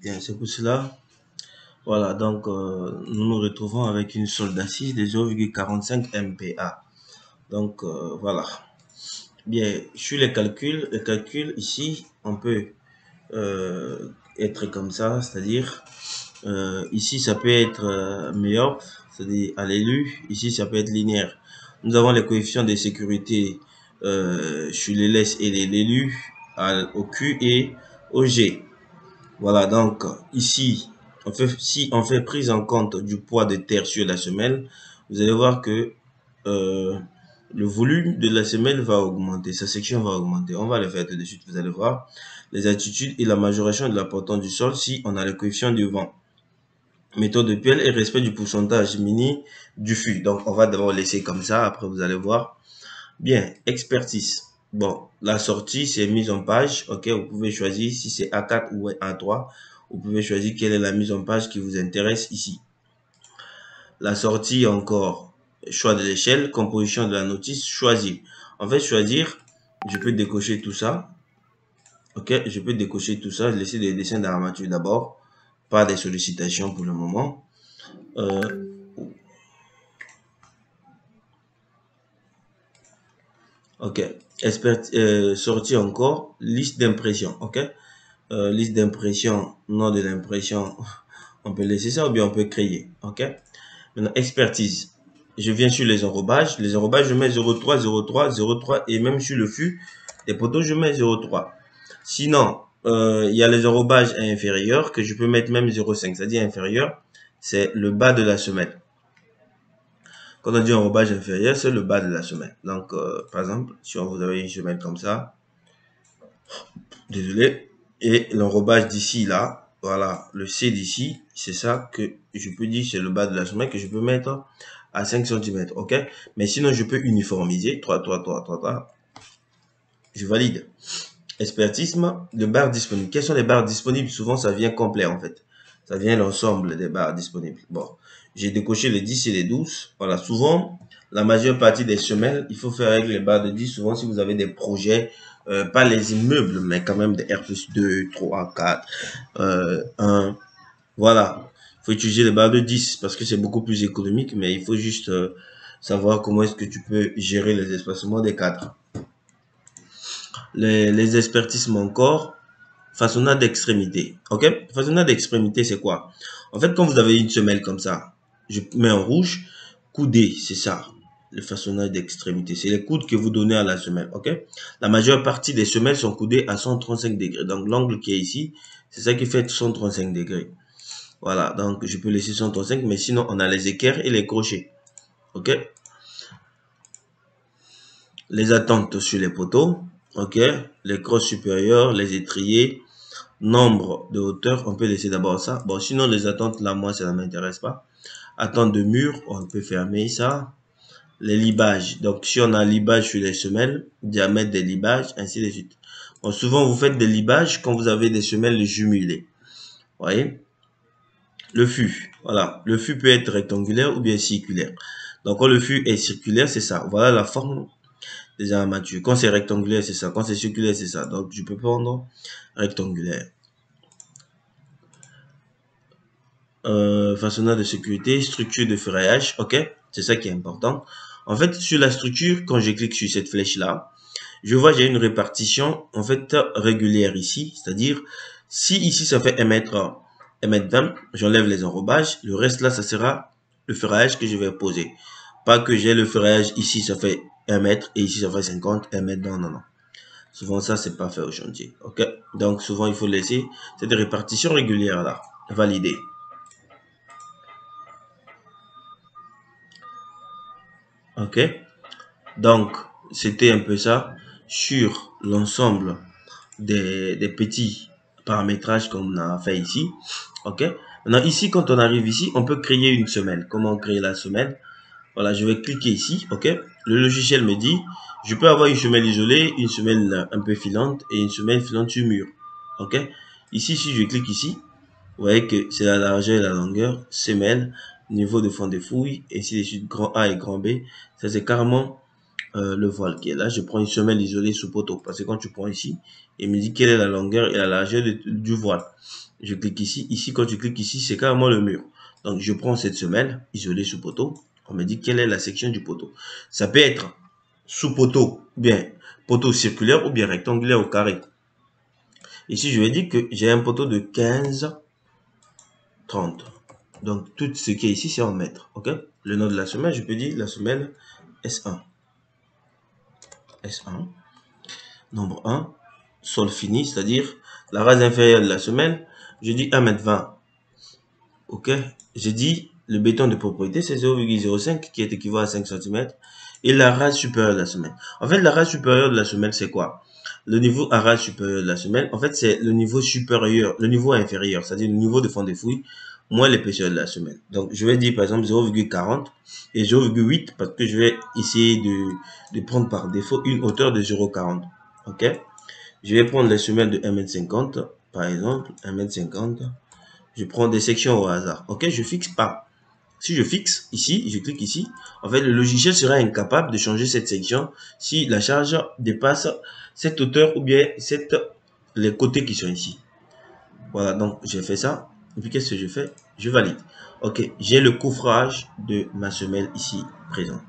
Bien, c'est pour cela. Voilà, donc nous nous retrouvons avec une solde d'assises de 0,45 MPa. Donc voilà. Bien, sur les calculs ici, on peut être comme ça, c'est-à-dire ici ça peut être myope, c'est-à-dire à l'élu, ici ça peut être linéaire. Nous avons les coefficients de sécurité sur les laisses et l'élu au Q et au G. Voilà, donc ici, si on fait prise en compte du poids de terre sur la semelle, vous allez voir que euh, le volume de la semelle va augmenter, sa section va augmenter. On va le faire tout de suite, vous allez voir. Les altitudes et la majoration de la portance du sol si on a le coefficient du vent. Méthode de Piel et respect du pourcentage mini du fût. Donc on va d'abord laisser comme ça, après vous allez voir. Bien, expertise. Bon, la sortie, c'est mise en page. Ok, vous pouvez choisir si c'est A4 ou A3. Vous pouvez choisir quelle est la mise en page qui vous intéresse ici. La sortie encore, choix de l'échelle, composition de la notice, choisir. En fait, choisir, je peux décocher tout ça. Ok, je peux décocher tout ça, laisser des dessins d'armature d'abord. Pas des sollicitations pour le moment. Ok, sortie encore, liste d'impression. Ok. Liste d'impression, nom de l'impression, on peut laisser ça ou bien on peut créer. Ok. Maintenant, expertise. Je viens sur les enrobages. Les enrobages, je mets 0,3, 0,3, 0,3 et même sur le fût des poteaux, je mets 0,3. Sinon, il y a les enrobages inférieurs que je peux mettre même 0,5, c'est-à-dire inférieur, c'est le bas de la semelle. Quand on dit enrobage inférieur, c'est le bas de la semelle. Donc, par exemple, si vous avez une semelle comme ça, désolé, et l'enrobage d'ici là, voilà, le C d'ici, c'est ça que je peux dire, c'est le bas de la semelle que je peux mettre à 5 cm, ok? Mais sinon, je peux uniformiser, 3, 3, 3, 3, 3. Je valide. Expertisme de barres disponibles. Quelles sont les barres disponibles? Souvent, ça vient complet, en fait. Ça vient l'ensemble des barres disponibles. Bon, j'ai décoché les 10 et les 12. Voilà, souvent, la majeure partie des semelles, il faut faire avec les barres de 10. Souvent, si vous avez des projets, pas les immeubles, mais quand même des R+2, 3, 4, 1. Voilà, il faut utiliser les barres de 10 parce que c'est beaucoup plus économique, mais il faut juste savoir comment est-ce que tu peux gérer les espacements des cadres. Les expertisements encore, façonnage d'extrémité. Ok? Façonnage d'extrémité, c'est quoi? En fait, quand vous avez une semelle comme ça, je mets en rouge, coudé, c'est ça. Le façonnage d'extrémité. C'est les coudes que vous donnez à la semelle. Ok? La majeure partie des semelles sont coudées à 135 degrés. Donc, l'angle qui est ici, c'est ça qui fait 135 degrés. Voilà. Donc, je peux laisser 135, mais sinon, on a les équerres et les crochets. Ok? Les attentes sur les poteaux. Ok? Les crosses supérieures, les étriers. Nombre de hauteur, on peut laisser d'abord ça. Bon, sinon les attentes, là, moi, ça ne m'intéresse pas. Attente de mur, on peut fermer ça. Les libages. Donc, si on a libage sur les semelles, diamètre des libages, ainsi de suite. Bon, souvent, vous faites des libages quand vous avez des semelles jumelées. Vous voyez? Le fût. Voilà. Le fût peut être rectangulaire ou bien circulaire. Donc, quand le fût est circulaire, c'est ça. Voilà la forme des armatures. Quand c'est rectangulaire, c'est ça. Quand c'est circulaire, c'est ça. Donc, je peux prendre rectangulaire. Façonnage de sécurité, structure de ferraillage, ok, c'est ça qui est important. En fait, sur la structure, quand je clique sur cette flèche là, je vois j'ai une répartition en fait régulière ici, c'est-à-dire si ici ça fait 1m20, j'enlève les enrobages, le reste là ça sera le ferraillage que je vais poser. Pas que j'ai le ferraillage ici ça fait 1 mètre et ici ça fait 50, 1 mètre, non, non, non. Souvent ça c'est pas fait au chantier, ok. Donc souvent il faut laisser cette répartition régulière là, valider. Ok, donc c'était un peu ça sur l'ensemble des petits paramétrages qu'on a fait ici. Ok, maintenant ici quand on arrive ici, on peut créer une semelle. Comment créer la semelle? Voilà, je vais cliquer ici. Ok, le logiciel me dit je peux avoir une semelle isolée, une semelle un peu filante et une semelle filante sur mur. Ok, ici si je clique ici, vous voyez que c'est la largeur et la longueur, semelle, niveau de fond de fouille, et ainsi de suite, grand A et grand B. Ça, c'est carrément le voile qui est là. Je prends une semelle isolée sous poteau. Parce que quand tu prends ici, il me dit quelle est la longueur et la largeur du voile. Je clique ici. Ici, quand je clique ici, c'est carrément le mur. Donc, je prends cette semelle isolée sous poteau. On me dit quelle est la section du poteau. Ça peut être sous poteau, ou bien poteau circulaire, ou bien rectangulaire ou carré. Ici, je vais dire que j'ai un poteau de 15, 30. Donc, tout ce qui est ici, c'est en mètres. OK? Le nom de la semelle, je peux dire la semelle S1. S1. Nombre 1. Sol fini, c'est-à-dire la rase inférieure de la semelle. Je dis 1,20 m. OK? J'ai dit le béton de propriété, c'est 0,05 qui est équivalent à 5 cm. Et la rase supérieure de la semelle. En fait, la rase supérieure de la semelle, c'est quoi? Le niveau à rase supérieure de la semelle, en fait, c'est le niveau supérieur, le niveau inférieur, c'est-à-dire le niveau de fond des fouilles, moins l'épaisseur de la semelle. Donc, je vais dire par exemple 0,40 et 0,8 parce que je vais essayer de prendre par défaut une hauteur de 0,40. OK? Je vais prendre les semelles de 1,50 m, par exemple, 1,50 m. Je prends des sections au hasard. OK? Je fixe pas. Si je fixe ici, je clique ici, en fait, le logiciel sera incapable de changer cette section si la charge dépasse cette hauteur ou bien les côtés qui sont ici. Voilà, donc j'ai fait ça. Et puis qu'est-ce que je fais? Je valide. OK, j'ai le coffrage de ma semelle ici présent.